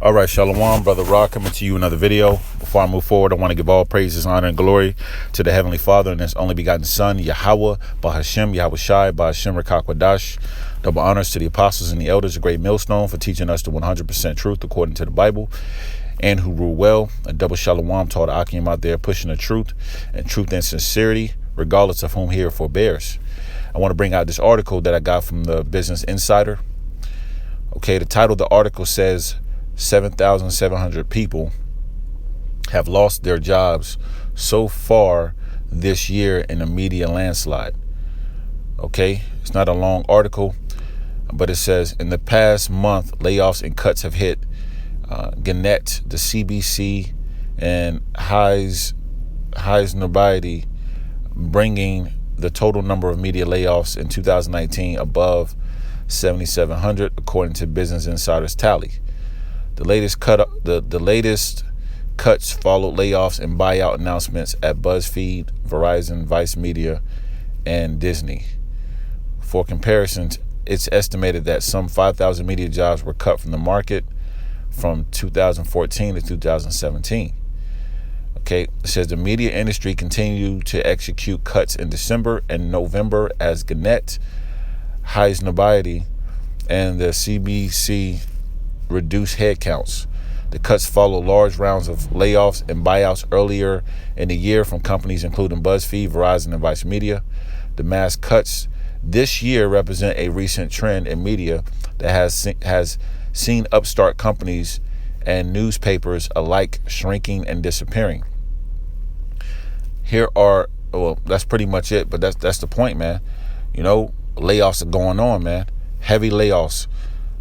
All right, Shalom, Brother Rock, coming to you another video. Before I move forward, I want to give all praises, honor, and glory to the Heavenly Father and His only begotten Son, Yahweh, Bahashem, Yahweh Shai, Bahashem, Rakakwadash. Double honors to the apostles and the elders, a great millstone, for teaching us the 100% truth according to the Bible, and who rule well. A double shalom to all the Akim out there pushing the truth and sincerity, regardless of whom here forbears. I want to bring out this article that I got from the Business Insider. Okay, the title of the article says 7,700 people have lost their jobs so far this year in a media landslide. Okay, it's not a long article, but it says in the past month, layoffs and cuts have hit Gannett, the CBC, and Highs Nobiety, bringing the total number of media layoffs in 2019 above 7,700, according to Business Insider's tally. The latest cuts followed layoffs and buyout announcements at BuzzFeed, Verizon, Vice Media, and Disney. For comparisons, it's estimated that some 5,000 media jobs were cut from the market from 2014 to 2017. Okay, it says the media industry continued to execute cuts in December and November as Gannett, Highs Nobiety, and the CBC reduced headcounts. The cuts followed large rounds of layoffs and buyouts earlier in the year from companies including BuzzFeed, Verizon, and Vice Media. The mass cuts this year represent a recent trend in media that has seen upstart companies and newspapers alike shrinking and disappearing. That's pretty much it, but that's the point, man. You know, layoffs are going on, man. Heavy layoffs.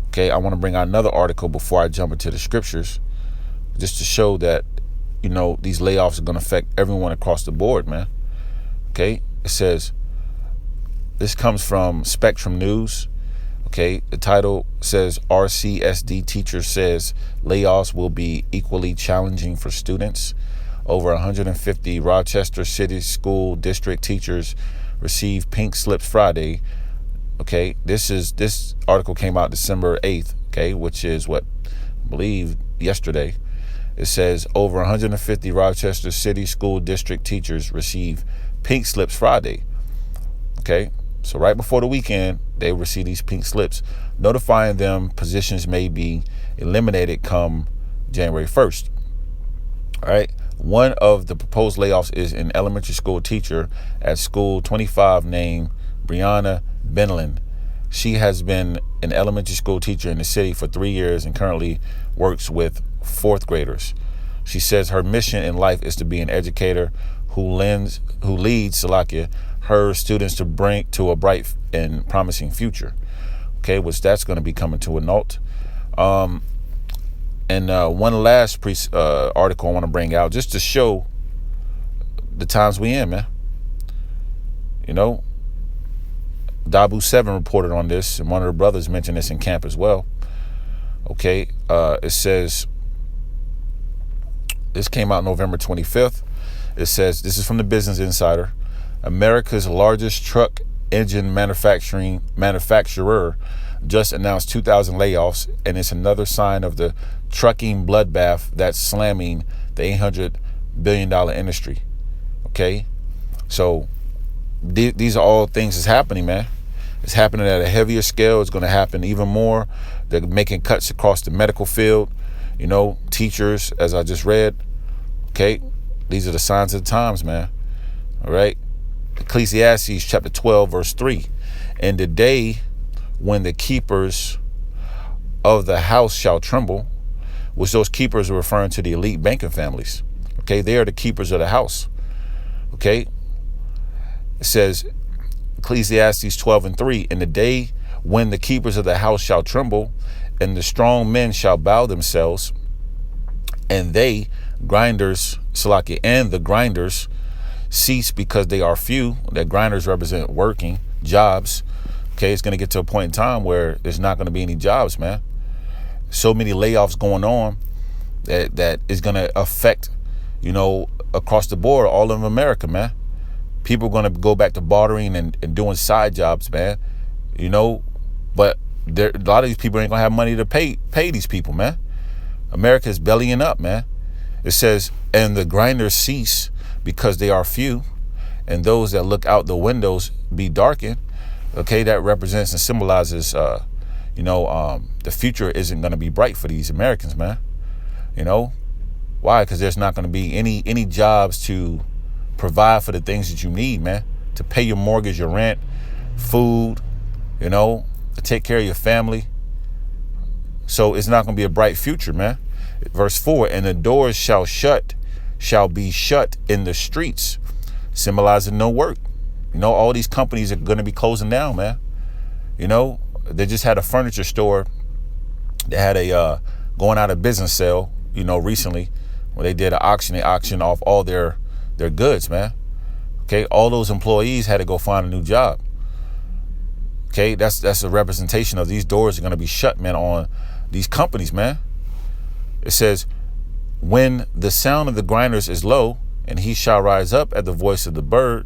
Okay, I want to bring out another article before I jump into the scriptures, just to show that, you know, these layoffs are going to affect everyone across the board, man. Okay, it says, this comes from Spectrum News. Okay, the title says, RCSD teacher says layoffs will be equally challenging for students. Over 150 Rochester City School District teachers received pink slips Friday. Okay, this article came out December 8th, okay, which is what I believe yesterday. It says over 150 Rochester City School District teachers received pink slips Friday. Okay, so right before the weekend, they received these pink slips, notifying them positions may be eliminated come January 1st. All right, one of the proposed layoffs is an elementary school teacher at School 25 named Brianna Benlin. She has been an elementary school teacher in the city for 3 years and currently works with fourth graders. She says her mission in life is to be an educator who leads her students to a bright and promising future. Okay, which that's going to be coming to a naught. And one last article I want to bring out just to show the times we in, man. You know, Dabu 7 reported on this, and one of the brothers mentioned this in camp as well. Okay, it says, this came out November 25th. It says, this is from the Business Insider. America's largest truck engine manufacturer just announced 2,000 layoffs, and it's another sign of the trucking bloodbath that's slamming the $800 billion industry. Okay, so these are all things that's happening, man. It's happening at a heavier scale. It's going to happen even more. They're making cuts across the medical field, you know, teachers, as I just read. Okay, these are the signs of the times, man. All right, Ecclesiastes chapter 12 verse 3. And the day when the keepers of the house shall tremble, which those keepers are referring to the elite banking families. Okay, they are the keepers of the house. Okay, it says Ecclesiastes 12:3, in the day when the keepers of the house shall tremble, and the strong men shall bow themselves, and the grinders cease because they are few. That grinders represent working jobs. Okay, it's going to get to a point in time where there's not going to be any jobs, man. So many layoffs going on that is going to affect, you know, across the board, all of America, man. People are going to go back to bartering and doing side jobs, man. You know, but a lot of these people ain't going to have money to pay these people, man. America is bellying up, man. It says, and the grinders cease because they are few, and those that look out the windows be darkened. Okay, that represents and symbolizes, the future isn't going to be bright for these Americans, man. You know, why? Because there's not going to be any jobs to provide for the things that you need, man, to pay your mortgage, your rent, food, to take care of your family. So it's not going to be a bright future, man. Verse 4, and the doors shall be shut in the streets, symbolizing no work. All these companies are going to be closing down, man. They just had a furniture store that had a going out of business sale, recently, when they did an auction. They auctioned off all their goods, man. Okay, all those employees had to go find a new job. Okay, that's a representation of these doors are going to be shut, man, on these companies, man. It says, when the sound of the grinders is low, and he shall rise up at the voice of the bird.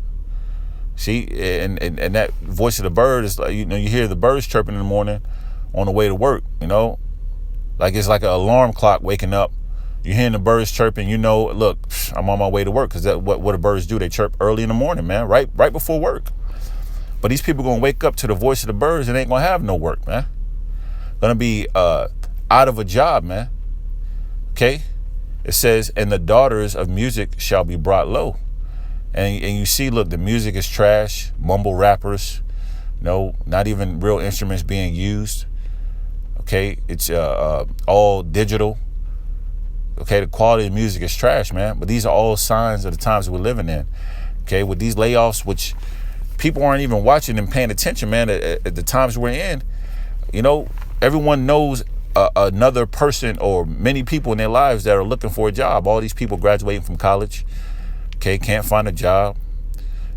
See, and that voice of the bird is like, you hear the birds chirping in the morning on the way to work, like it's like an alarm clock waking up. You're hearing the birds chirping, look, I'm on my way to work, because that's what the birds do. They chirp early in the morning, man, right before work. But these people going to wake up to the voice of the birds and ain't going to have no work, man. Going to be out of a job, man. Okay? It says, and the daughters of music shall be brought low. And you see, look, the music is trash, mumble rappers, not even real instruments being used. Okay? It's all digital. Okay? The quality of music is trash, man. But these are all signs of the times we're living in. Okay? With these layoffs, which people aren't even watching and paying attention, man, at the times we're in. Everyone knows another person or many people in their lives that are looking for a job. All these people graduating from college, okay, can't find a job,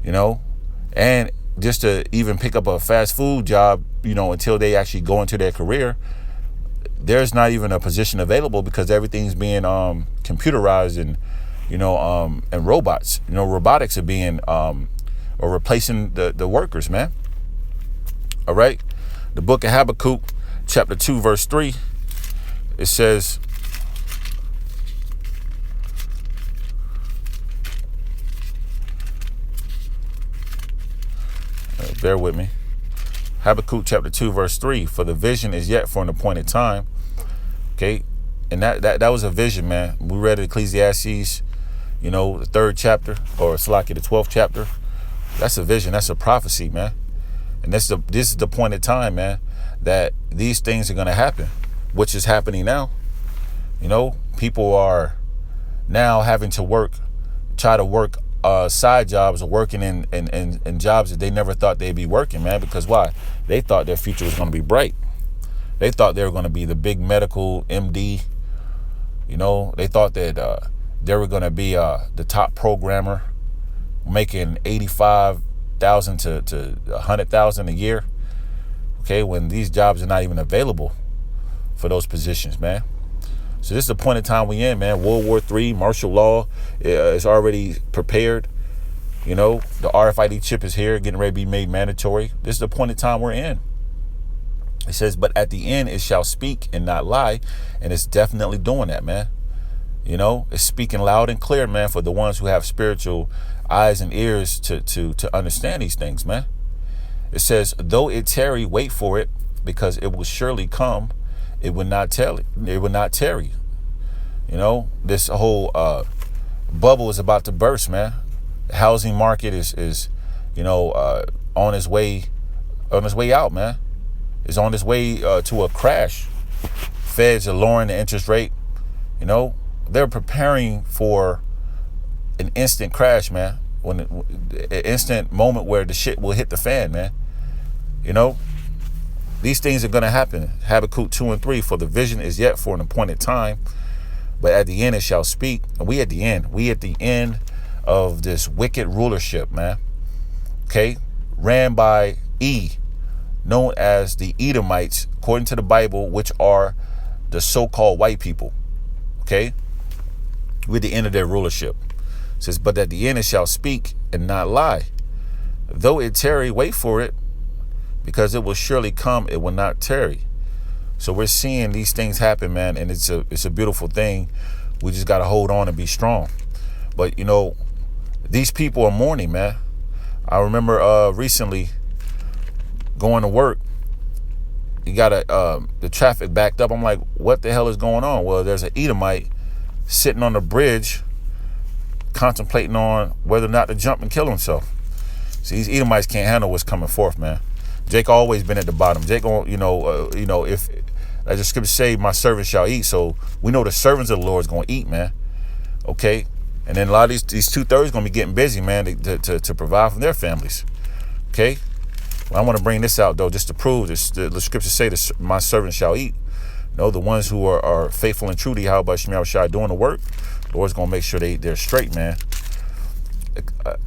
and just to even pick up a fast food job, until they actually go into their career, there's not even a position available because everything's being computerized and, and robots. Robotics are being or replacing the workers, man. All right. The book of Habakkuk, chapter 2, verse 3, it says, bear with me. Habakkuk chapter 2, verse 3, for the vision is yet for an appointed time. Okay. And that was a vision, man. We read Ecclesiastes, the 3rd chapter, or Salaki, the 12th chapter. That's a vision. That's a prophecy, man. And this is the point in time, man, that these things are going to happen, which is happening now. People are now having to try to work side jobs or working in jobs that they never thought they'd be working, man. Because why? They thought their future was going to be bright. They thought they were going to be the big medical MD. They thought that they were going to be the top programmer, making $85,000 to $100,000 a year. Okay, when these jobs are not even available for those positions, man. So this is the point in time we in, man. World War III, martial law is already prepared. The RFID chip is here, getting ready to be made mandatory. This is the point in time we're in. It says, but at the end it shall speak and not lie. And it's definitely doing that, man. It's speaking loud and clear, man, for the ones who have spiritual eyes and ears to understand these things, man. It says, though it tarry, wait for it, because it will surely come. It will not tarry. This whole bubble is about to burst, man. The housing market is on its way out, man. It's on its way to a crash. Feds are lowering the interest rate. They're preparing for an instant crash, man. An instant moment where the shit will hit the fan, man. These things are going to happen. Habakkuk 2 and 3, for the vision is yet for an appointed time, but at the end it shall speak. And we at the end of this wicked rulership, man. Okay, ran by known as the Edomites, according to the Bible, which are the so-called white people. Okay, we're at the end of their rulership. It says, but at the end it shall speak and not lie. Though it tarry, wait for it, because it will surely come, it will not tarry. So we're seeing these things happen, man, and it's a beautiful thing. We just got to hold on and be strong. But these people are mourning, man. I remember recently going to work. You got the traffic backed up. I'm like, what the hell is going on? Well, there's an Edomite sitting on the bridge contemplating on whether or not to jump and kill himself. See, these Edomites can't handle what's coming forth, man. Jake always been at the bottom. Jake, if as the scripture say, my servant shall eat. So we know the servants of the Lord is going to eat, man. Okay? And then a lot of these 2/3 going to be getting busy, man, to provide for their families. Okay? Well, I want to bring this out, though, just to prove this. The scriptures say, my servant shall eat. The ones who are faithful and true to Yahweh Shem Yahushua doing the work, the Lord's going to make sure they're straight, man.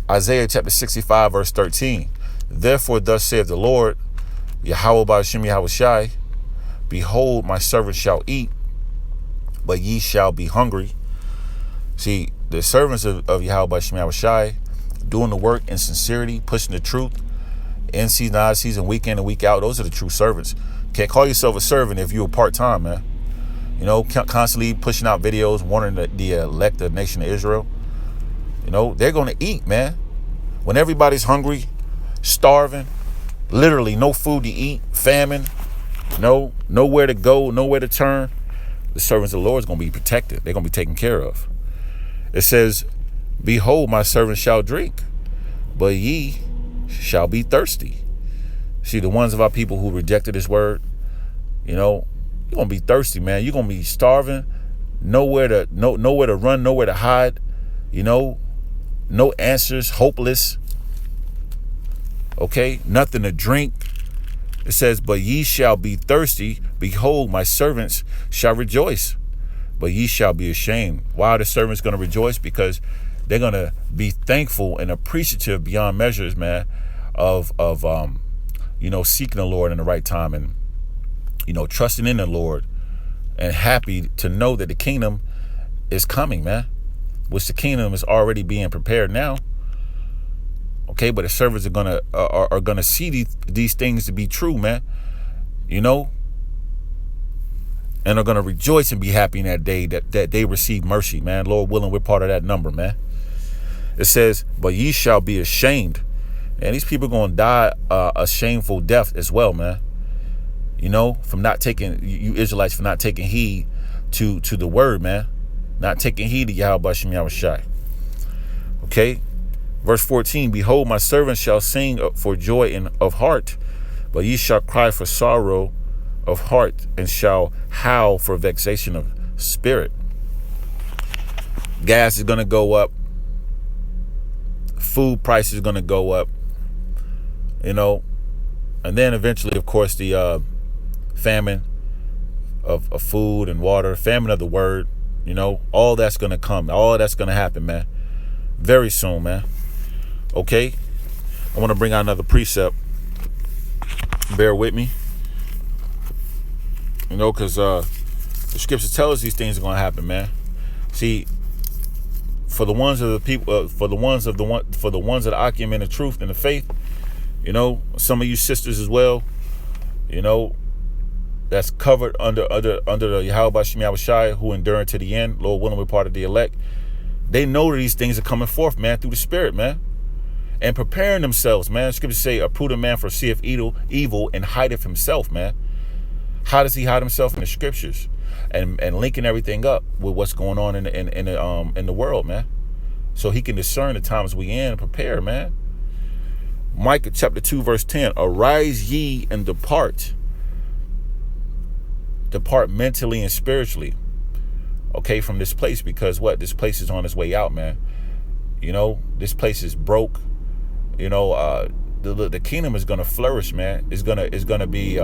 Isaiah chapter 65, verse 13. Therefore, thus saith the Lord, Yahweh Shem Yahushua, behold, my servant shall eat, but ye shall be hungry. See, the servants of Yahweh Shem Yahushua doing the work in sincerity, pushing the truth, in season, out of season, week in and week out, those are the true servants. Can't call yourself a servant if you're part-time, man. Constantly pushing out videos, warning the elect the nation of Israel. They're going to eat, man. When everybody's hungry, starving, literally no food to eat, famine, nowhere to go, nowhere to turn, the servants of the Lord is going to be protected. They're going to be taken care of. It says, behold, my servant shall drink, but ye shall be thirsty. See, the ones of our people who rejected this word, you're going to be thirsty, man. You're going to be starving, nowhere to run, nowhere to hide, no answers, hopeless. Okay, nothing to drink. It says, but ye shall be thirsty. Behold, my servants shall rejoice, but ye shall be ashamed. Why are the servants going to rejoice? Because they're going to be thankful and appreciative beyond measures, man, of seeking the Lord in the right time and, trusting in the Lord and happy to know that the kingdom is coming, man, which the kingdom is already being prepared now. Okay, but the servants are gonna see these things to be true, man. And are gonna rejoice and be happy in that day that they receive mercy, man. Lord willing, we're part of that number, man. It says, but ye shall be ashamed. And these people are gonna die a shameful death as well, man. From not taking, you Israelites, for not taking heed to the word, man. Not taking heed to Yahweh Shem Yahushua. Okay. Verse 14, behold, my servant shall sing for joy of heart, but ye shall cry for sorrow of heart and shall howl for vexation of spirit. Gas is going to go up. Food prices is going to go up, and then eventually, of course, the famine of food and water, famine of the word, all that's going to come. All that's going to happen, man, very soon, man. Okay, I want to bring out another precept. Bear with me, because the scriptures tell us these things are going to happen, man. See, for the ones of the people, for the ones that occupy in the truth and the faith, some of you sisters as well, that's covered under the Yahweh Shem Yahushua, who endure to the end. Lord willing, we're part of the elect. They know that these things are coming forth, man, through the Spirit, man. And preparing themselves, man. Scriptures say, a prudent man foreseeth evil and hideth himself, man. How does he hide himself? In the scriptures, and linking everything up with what's going on in the world, man, so he can discern the times we in and prepare, man. Micah chapter 2 verse 10. Arise ye and depart mentally and spiritually, okay, from this place, because this place is on its way out, man. This place is broke. The kingdom is gonna flourish, man. It's gonna be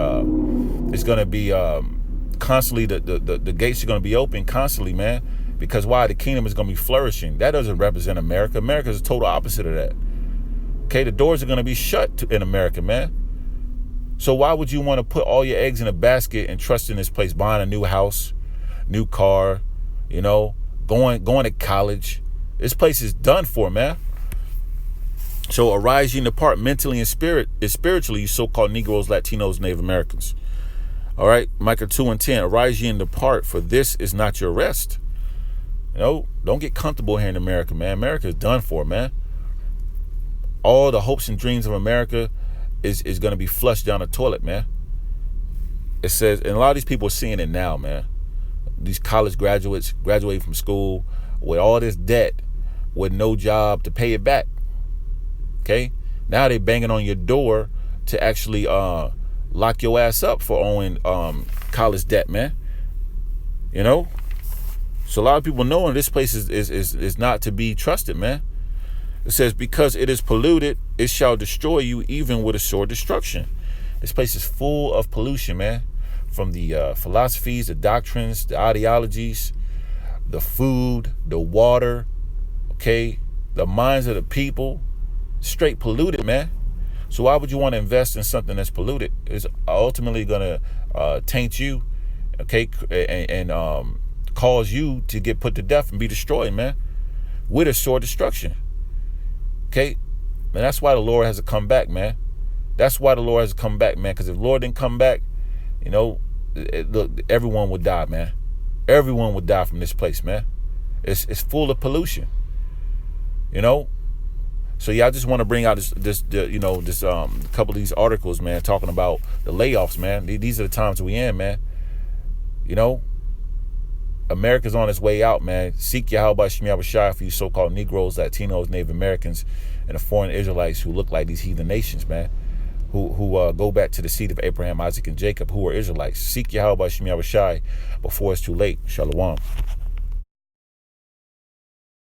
constantly, the gates are gonna be open constantly, man. Because why? The kingdom is gonna be flourishing. That doesn't represent America. America is the total opposite of that. Okay, the doors are gonna be shut in America, man. So why would you want to put all your eggs in a basket and trust in this place, buying a new house, new car, going to college? This place is done for, man. So arise ye and depart mentally and spiritually, you so-called Negroes, Latinos, Native Americans. All right, Micah 2:10. Arise ye and depart, for this is not your rest. Don't get comfortable here in America, man. America is done for, man. All the hopes and dreams of America is going to be flushed down the toilet, man. It says, and a lot of these people are seeing it now, man. These college graduates graduating from school with all this debt, with no job to pay it back. Okay, now they banging on your door to actually lock your ass up for owing college debt, man. So a lot of people knowing this place is not to be trusted, man. It says, because it is polluted, it shall destroy you even with a sore destruction. This place is full of pollution, man. From the philosophies, the doctrines, the ideologies, the food, the water, okay, the minds of the people, straight polluted, man. So why would you want to invest in something that's polluted? It's ultimately going to taint you, okay, and cause you to get put to death and be destroyed, man, with a sore destruction. Okay, and that's why the Lord has to come back, man. That's why the Lord has to come back, man. Because if the Lord didn't come back, look, everyone would die, man. Everyone would die from this place, man. It's full of pollution. So yeah, I just want to bring out this couple of these articles, man, talking about the layoffs, man. These are the times we in, man. America's on its way out, man. Seek Yahweh Shem Yahushua for you so-called Negroes, Latinos, Native Americans, and the foreign Israelites who look like these heathen nations, man. Who go back to the seed of Abraham, Isaac, and Jacob, who are Israelites. Seek Yahweh Shem Yahushua before it's too late. Shalom.